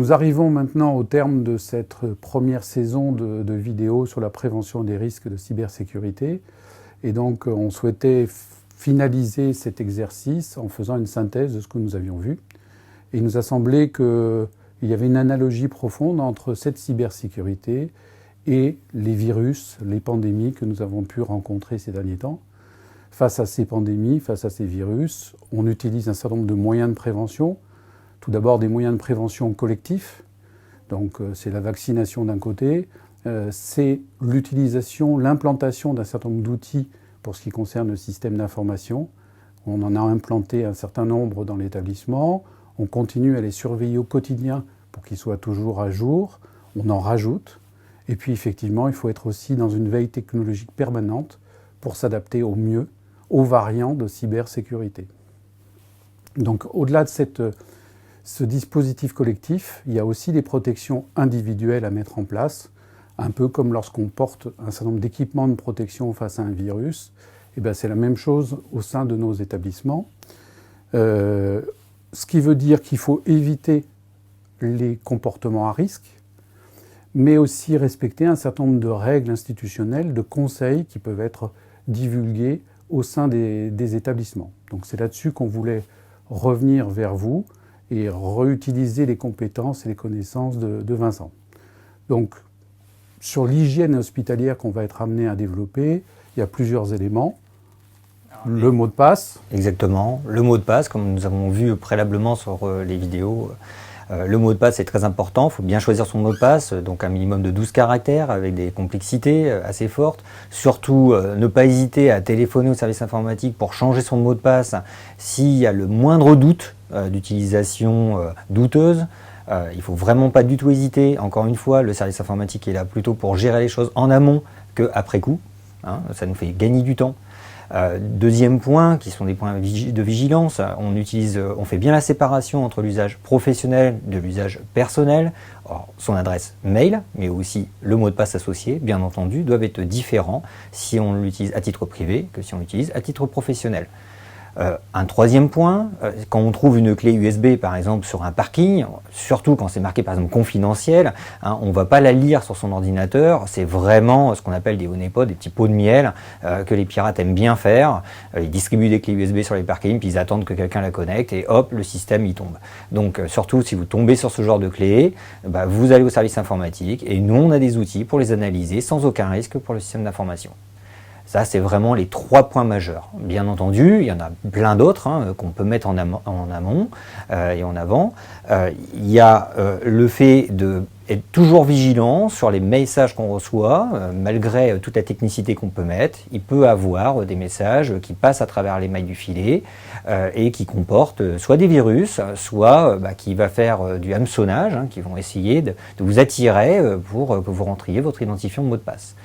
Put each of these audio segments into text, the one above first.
Nous arrivons maintenant au terme de cette première saison de vidéos sur la prévention des risques de cybersécurité. Et donc, on souhaitait finaliser cet exercice en faisant une synthèse de ce que nous avions vu. Et il nous a semblé qu'il y avait une analogie profonde entre cette cybersécurité et les virus, les pandémies que nous avons pu rencontrer ces derniers temps. Face à ces pandémies, face à ces virus, on utilise un certain nombre de moyens de prévention. Tout d'abord des moyens de prévention collectifs, donc c'est la vaccination d'un côté, c'est l'utilisation, l'implantation d'un certain nombre d'outils pour ce qui concerne le système d'information. On en a implanté un certain nombre dans l'établissement, on continue à les surveiller au quotidien pour qu'ils soient toujours à jour, on en rajoute, et puis effectivement il faut être aussi dans une veille technologique permanente pour s'adapter au mieux aux variants de cybersécurité. Donc au-delà de ce dispositif collectif, il y a aussi des protections individuelles à mettre en place, un peu comme lorsqu'on porte un certain nombre d'équipements de protection face à un virus. Et bien c'est la même chose au sein de nos établissements. Ce qui veut dire qu'il faut éviter les comportements à risque, mais aussi respecter un certain nombre de règles institutionnelles, de conseils qui peuvent être divulgués au sein des établissements. Donc c'est là-dessus qu'on voulait revenir vers vous et réutiliser les compétences et les connaissances de Vincent. Donc, sur l'hygiène hospitalière qu'on va être amené à développer, il y a plusieurs éléments. Le mot de passe. Exactement. Le mot de passe, comme nous avons vu préalablement sur les vidéos, le mot de passe est très important. Il faut bien choisir son mot de passe, donc un minimum de 12 caractères avec des complexités assez fortes. Surtout, ne pas hésiter à téléphoner au service informatique pour changer son mot de passe s'il y a le moindre doute d'utilisation douteuse. Il ne faut vraiment pas du tout hésiter. Encore une fois, le service informatique est là plutôt pour gérer les choses en amont qu'après coup. Ça nous fait gagner du temps. Deuxième point, qui sont des points de vigilance, on fait bien la séparation entre l'usage professionnel de l'usage personnel. Alors, son adresse mail, mais aussi le mot de passe associé, bien entendu, doivent être différents si on l'utilise à titre privé que si on l'utilise à titre professionnel. Un troisième point, quand on trouve une clé USB par exemple sur un parking, surtout quand c'est marqué par exemple confidentiel, on ne va pas la lire sur son ordinateur, c'est vraiment ce qu'on appelle des honeypots, des petits pots de miel que les pirates aiment bien faire. Ils distribuent des clés USB sur les parkings, puis ils attendent que quelqu'un la connecte et hop, le système y tombe. Donc surtout si vous tombez sur ce genre de clé, vous allez au service informatique et nous on a des outils pour les analyser sans aucun risque pour le système d'information. Ça, c'est vraiment les 3 points majeurs. Bien entendu, il y en a plein d'autres qu'on peut mettre en amont et en avant. Il y a le fait d'être toujours vigilant sur les messages qu'on reçoit, malgré toute la technicité qu'on peut mettre. Il peut avoir des messages qui passent à travers les mailles du filet et qui comportent soit des virus, soit qui va faire du hameçonnage, qui vont essayer de vous attirer pour que vous rentriez votre identifiant mot de passe.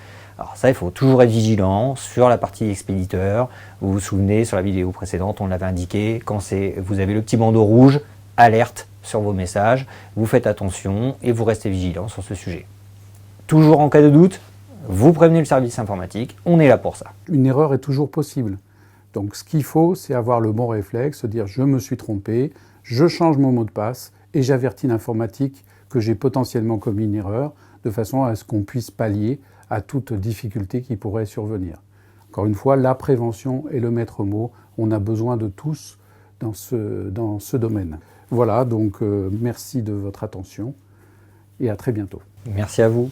Alors ça, il faut toujours être vigilant sur la partie expéditeur. Vous vous souvenez, sur la vidéo précédente, on l'avait indiqué, quand vous avez le petit bandeau rouge, alerte sur vos messages, vous faites attention et vous restez vigilant sur ce sujet. Toujours en cas de doute, vous prévenez le service informatique, on est là pour ça. Une erreur est toujours possible. Donc ce qu'il faut, c'est avoir le bon réflexe, se dire je me suis trompé, je change mon mot de passe et j'avertis l'informatique que j'ai potentiellement commis une erreur, de façon à ce qu'on puisse pallier à toute difficulté qui pourrait survenir. Encore une fois, la prévention est le maître mot. On a besoin de tous dans ce domaine. Voilà, donc merci de votre attention et à très bientôt. Merci à vous.